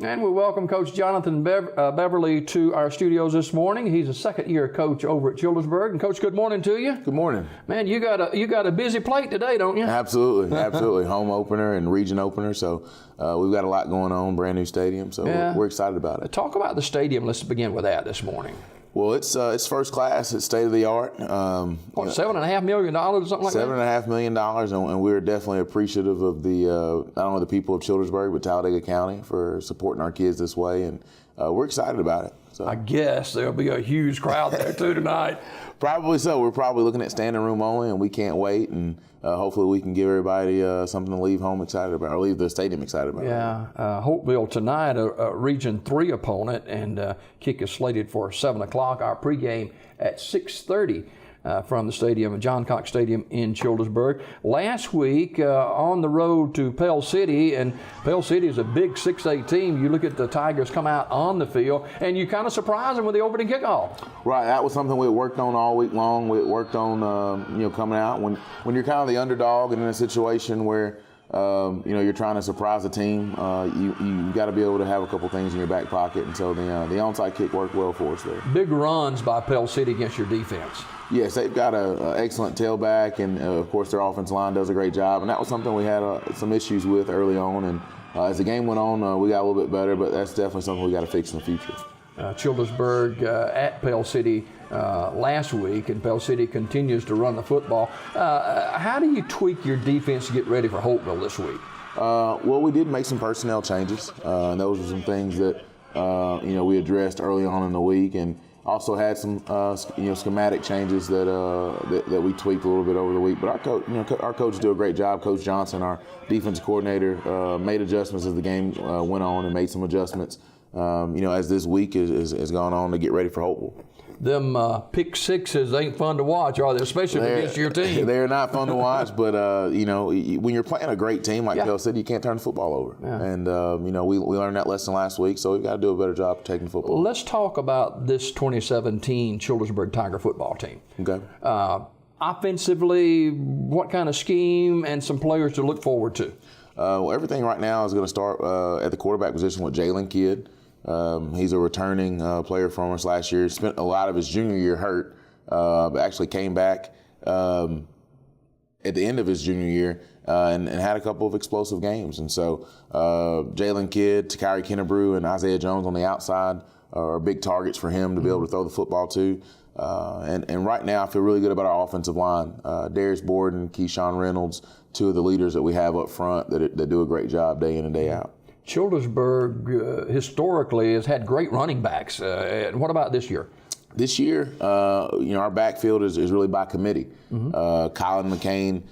And we welcome Coach Jonathan Beverly to our studios this morning. He's a second-year coach over at Childersburg. And Coach, good morning to you. Good morning. Man, you got a busy plate today, don't you? Absolutely, absolutely. Home opener and region opener. So we've got a lot going on. Brand new stadium. So we're excited about it. Talk about the stadium. Let's begin with that this morning. Well, it's first class. It's state of the art. $7.5 million or something like that? $7.5 million, and we're definitely appreciative of the not only the people of Childersburg but Talladega County for supporting our kids this way, and we're excited about it. So. I guess there'll be a huge crowd there too tonight. Probably so. We're probably looking at standing room only, and we can't wait. And hopefully we can give everybody something to leave home excited about, or leave the stadium excited about. Yeah, Hopeville tonight, a Region 3 opponent, and kick is slated for 7 o'clock. Our pregame at 6:30. From the stadium, John Cox Stadium in Childersburg. Last week, on the road to Pell City, and Pell City is a big 6A team. You look at the Tigers come out on the field, and you kind of surprise them with the opening kickoff. Right, that was something we worked on all week long. We worked on, coming out when you're kind of the underdog and in a situation where you're trying to surprise a team. You got to be able to have a couple things in your back pocket, and so the onside kick worked well for us there. Big runs by Pell City against your defense. Yes, they've got an excellent tailback, and of course their offensive line does a great job. And that was something we had some issues with early on. And as the game went on, we got a little bit better, but that's definitely something we got to fix in the future. Childersburg at Pell City last week, and Pell City continues to run the football. How do you tweak your defense to get ready for Hopeville this week? Well, we did make some personnel changes, and those were some things that we addressed early on in the week, and also had some schematic changes that we tweaked a little bit over the week. But our coaches do a great job. Coach Johnson, our defensive coordinator, made adjustments as the game went on, and made some adjustments. As this week is gone on to get ready for Hopeville. Them pick sixes ain't fun to watch, are they? Especially against your team. They're not fun to watch, but when you're playing a great team like Pell City, you can't turn the football over. Yeah. And we learned that lesson last week, so we've got to do a better job of taking the football. Let's talk about this 2017 Childersburg Tiger football team. Okay. Offensively, what kind of scheme and some players to look forward to? Everything right now is going to start at the quarterback position with Jalen Kidd. He's a returning player from us last year. Spent a lot of his junior year hurt, but actually came back at the end of his junior year and had a couple of explosive games. And so Jalen Kidd, Takari Kennebrew, and Isaiah Jones on the outside are big targets for him to be able to throw the football to. And right now I feel really good about our offensive line. Darius Borden, Keyshawn Reynolds, two of the leaders that we have up front that do a great job day in and day out. Childersburg historically has had great running backs. What about this year? This year, our backfield is really by committee. Colin McCain,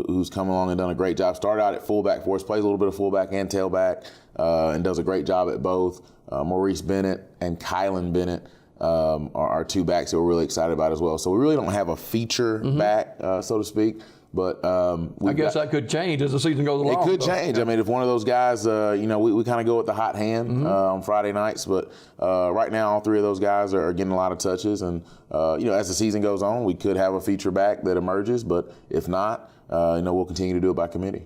who's come along and done a great job, started out at fullback for us, plays a little bit of fullback and tailback, and does a great job at both. Maurice Bennett and Kylan Bennett are two backs that we're really excited about as well. So we really don't have a feature back, so to speak. But I guess that could change as the season goes along. It could change. I mean, if one of those guys, we kind of go with the hot hand on Friday nights. But right now, all three of those guys are getting a lot of touches. And, as the season goes on, we could have a feature back that emerges. But if not, we'll continue to do it by committee.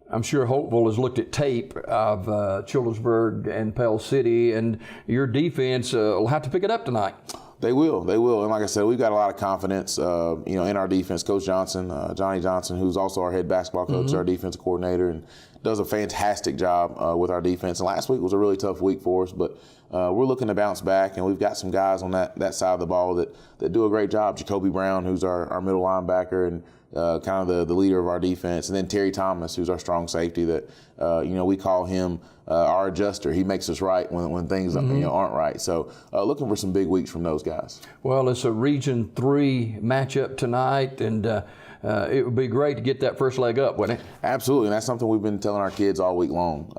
I'm sure Hopeville has looked at tape of Childersburg and Pell City, and your defense will have to pick it up tonight. They will. And like I said, we've got a lot of confidence, in our defense. Coach Johnson, Johnny Johnson, who's also our head basketball coach, our defensive coordinator, and does a fantastic job with our defense. And last week was a really tough week for us, but we're looking to bounce back, and we've got some guys on that side of the ball that do a great job. Jacoby Brown, who's our middle linebacker and kind of the leader of our defense, and then Terry Thomas, who's our strong safety that, we call him our adjuster. He makes us right when things aren't right. So looking for some big weeks from those guys. Well, it's a Region 3 matchup tonight, and it would be great to get that first leg up, wouldn't it? Absolutely, and that's something we've been telling our kids all week long.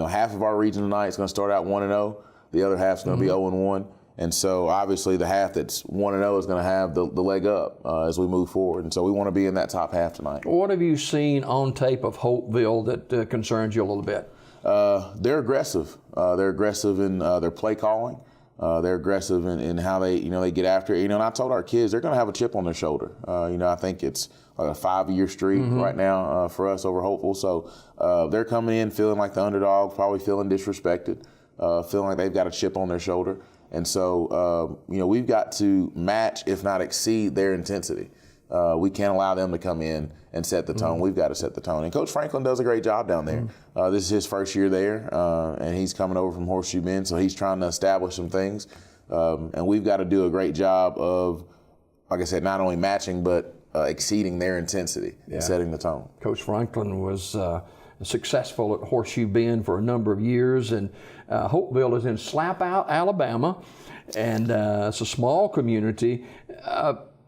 Half of our region tonight is going to start out 1-0. The other half is going to be 0-1. And so obviously the half that's 1-0 is going to have the leg up as we move forward. And so we want to be in that top half tonight. What have you seen on tape of Hopeville that concerns you a little bit? They're aggressive. They're aggressive in their play calling. They're aggressive in how they get after it. And I told our kids they're going to have a chip on their shoulder. I think it's like a 5-year streak right now for us over Hopeful. So they're coming in feeling like the underdog, probably feeling disrespected, feeling like they've got a chip on their shoulder. And so, we've got to match, if not exceed, their intensity. We can't allow them to come in and set the tone. We've got to set the tone. And Coach Franklin does a great job down there. This is his first year there, and he's coming over from Horseshoe Bend, so he's trying to establish some things. And we've got to do a great job of, like I said, not only matching, but exceeding their intensity and setting the tone. Coach Franklin was successful at Horseshoe Bend for a number of years, and Hopeville is in Slapout, Alabama, and it's a small community.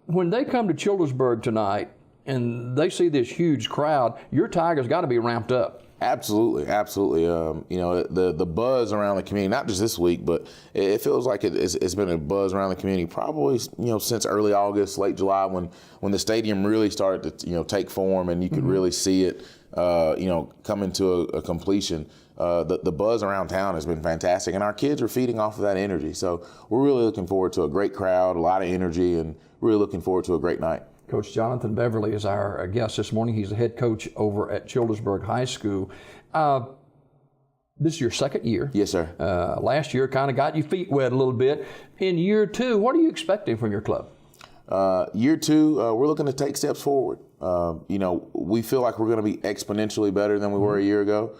When they come to Childersburg tonight and they see this huge crowd, your Tigers got to be ramped up. Absolutely. The buzz around the community, not just this week, but it feels like it's been a buzz around the community probably, since early August, late July, when the stadium really started to, take form and you could really see it, come into a completion. The buzz around town has been fantastic, and our kids are feeding off of that energy. So we're really looking forward to a great crowd, a lot of energy, and really looking forward to a great night. Coach Jonathan Beverly is our guest this morning. He's the head coach over at Childersburg High School. This is your second year. Yes, sir. Last year kind of got your feet wet a little bit. In year two, what are you expecting from your club? Year two, we're looking to take steps forward. We feel like we're going to be exponentially better than we were a year ago.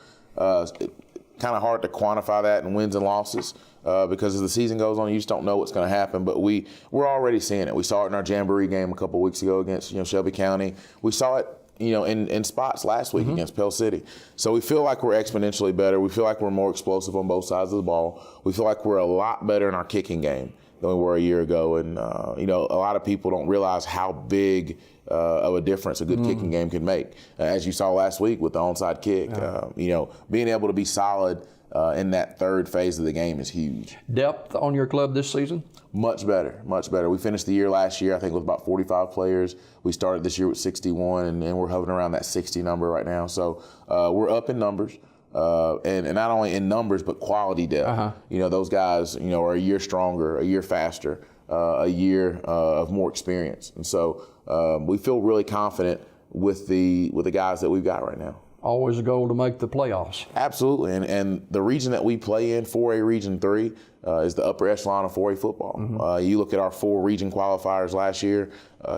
Kind of hard to quantify that in wins and losses because as the season goes on, you just don't know what's going to happen. But we're already seeing it. We saw it in our Jamboree game a couple weeks ago against Shelby County. We saw it in spots last week against Pell City. So we feel like we're exponentially better. We feel like we're more explosive on both sides of the ball. We feel like we're a lot better in our kicking game than we were a year ago. And, a lot of people don't realize how big of a difference a good kicking game can make. As you saw last week with the onside kick, being able to be solid in that third phase of the game is huge. Depth on your club this season? Much better, much better. We finished the year last year, I think, with about 45 players. We started this year with 61, and we're hovering around that 60 number right now. So we're up in numbers. And not only in numbers, but quality depth. Those guys, are a year stronger, a year faster, a year of more experience. And so we feel really confident with the guys that we've got right now. Always a goal to make the playoffs. Absolutely. And the region that we play in, 4A Region 3, is the upper echelon of 4A football. You look at our 4 region qualifiers last year,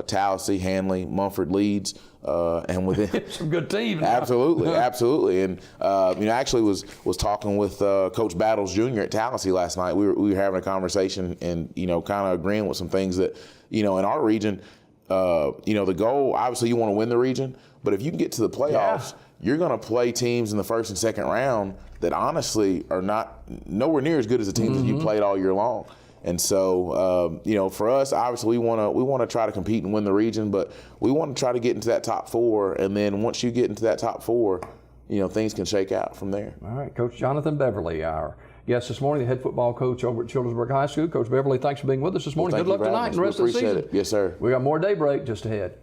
Tallahassee, Hanley, Mumford, Leeds, and within some good teams. Absolutely. And actually was talking with Coach Battles Jr. at Tallahassee last night. We were having a conversation and kind of agreeing with some things that in our region, the goal, obviously you want to win the region, but if you can get to the playoffs, you're going to play teams in the first and second round that honestly are nowhere near as good as the teams that you played all year long. And so, for us, obviously we want to try to compete and win the region, but we want to try to get into that top 4. And then once you get into that top 4, things can shake out from there. All right, Coach Jonathan Beverly, our guest this morning, the head football coach over at Childersburg High School. Coach Beverly, thanks for being with us this morning. Well, Good luck tonight and the rest of the season. Yes, sir. We got more Daybreak just ahead.